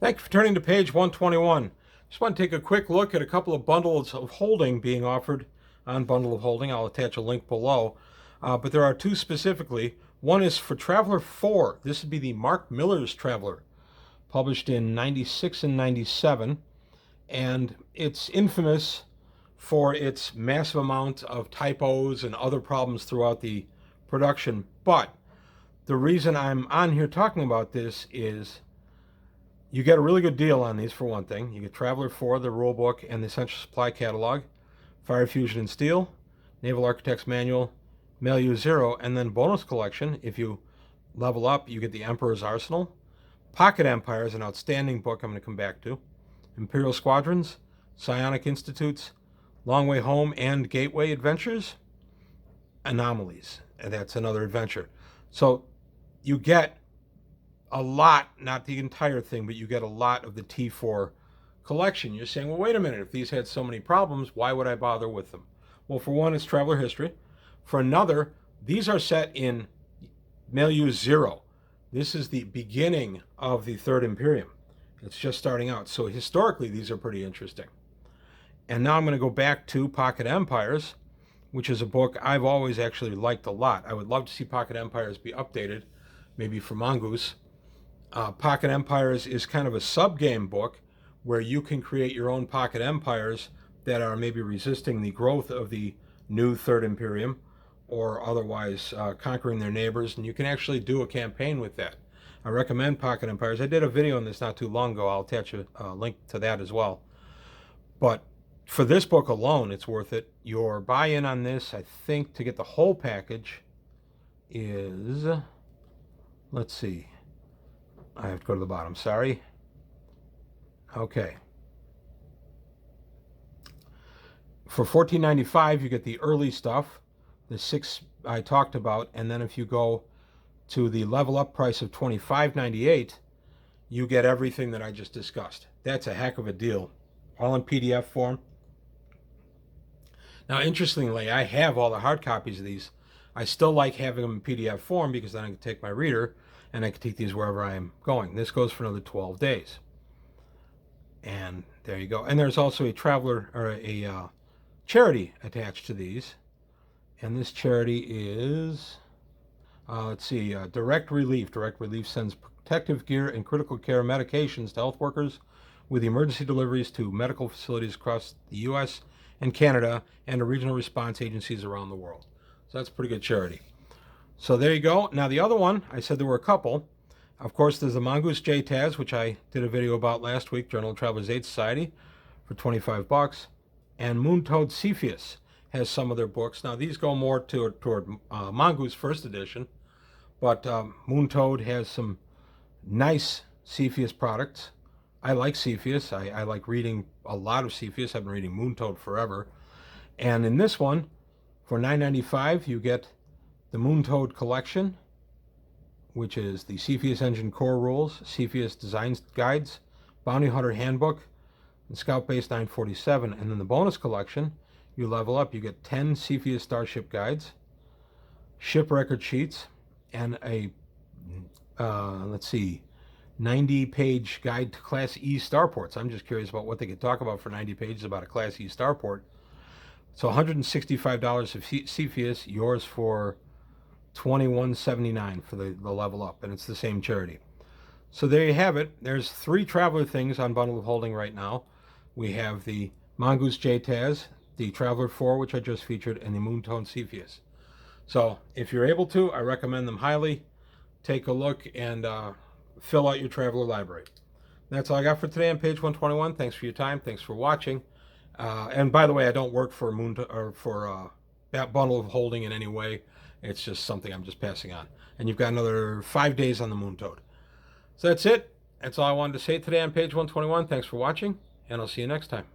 Thank you for turning to page 121. Just want to take a quick look at a couple of bundles of holding being offered on Bundle of Holding. I'll attach a link below. But there are two specifically. One is for Traveler 4. This would be the Mark Miller's Traveler, published in 96 and 97. And it's infamous for its massive amount of typos and other problems throughout the production. But the reason I'm on here talking about this is you get a really good deal on these, for one thing. You get Traveler 4, the rule book, and the Essential Supply Catalog, Fire, Fusion, and Steel, Naval Architect's Manual, Milieu Zero, and then bonus collection. If you level up, you get the Emperor's Arsenal. Pocket Empire is an outstanding book I'm going to come back to. Imperial Squadrons, Psionic Institutes, Long Way Home, and Gateway Adventures. Anomalies, and that's another adventure. So you get a lot, not the entire thing, but you get a lot of the T4 collection. You're saying, well, wait a minute, if these had so many problems, why would I bother with them? Well, for one, it's Traveler history. For another, these are set in Milieu Zero. This is the beginning of the Third Imperium. It's just starting out. So historically, these are pretty interesting. And now I'm going to go back to Pocket Empires, which is a book I've always actually liked a lot. I would love to see Pocket Empires be updated, maybe for Mongoose. Pocket Empires is kind of a sub-game book where you can create your own Pocket Empires that are maybe resisting the growth of the new Third Imperium or otherwise conquering their neighbors, and you can actually do a campaign with that. I recommend Pocket Empires. I did a video on this not too long ago. I'll attach a link to that as well. But for this book alone, it's worth it. Your buy-in on this, I think, to get the whole package is, let's see, I have to go to the bottom, sorry. Okay. For $14.95, you get the early stuff, the 6 I talked about, and then if you go to the level up price of $25.98, you get everything that I just discussed. That's a heck of a deal, all in PDF form. Now, interestingly, I have all the hard copies of these. I still like having them in PDF form because then I can take my reader and I can take these wherever I am going. This goes for another 12 days. And there you go. And there's also a traveler or a charity attached to these. And this charity is, let's see, Direct Relief. Direct Relief sends protective gear and critical care medications to health workers with emergency deliveries to medical facilities across the U.S. and Canada and to regional response agencies around the world. So that's a pretty good charity. So there you go. Now the other one, I said there were a couple. Of course, there's the Mongoose JTAZ, which I did a video about last week, Journal of Travelers Aid Society, for $25. And Moontoad Cepheus has some of their books. Now these go more toward Mongoose first edition, but Moontoad has some nice Cepheus products. I like Cepheus. I like reading a lot of Cepheus. I've been reading Moontoad forever. And in this one, for $9.95, you get the Moontoad Collection, which is the Cepheus Engine Core Rules, Cepheus Design Guides, Bounty Hunter Handbook, and Scout Base 947. And then the bonus collection, you level up, you get 10 Cepheus Starship Guides, ship record sheets, and a, let's see, 90-page guide to Class E starports. I'm just curious about what they could talk about for 90 pages about a Class E starport. So $165 of Cepheus, yours for $21.79 for the level up, and it's the same charity. So there you have it. There's 3 Traveler things on Bundle of Holding right now. We have the Mongoose JTAZ, the Traveler 4, which I just featured, and the Moontoad Cepheus. So if you're able to, I recommend them highly. Take a look and fill out your Traveler library. That's all I got for today on page 121. Thanks for your time. Thanks for watching. And by the way, I don't work for Bundle of Holding in any way. It's just something I'm just passing on. And you've got another 5 days on the Moontoad. So that's it. That's all I wanted to say today on page 121. Thanks for watching, and I'll see you next time.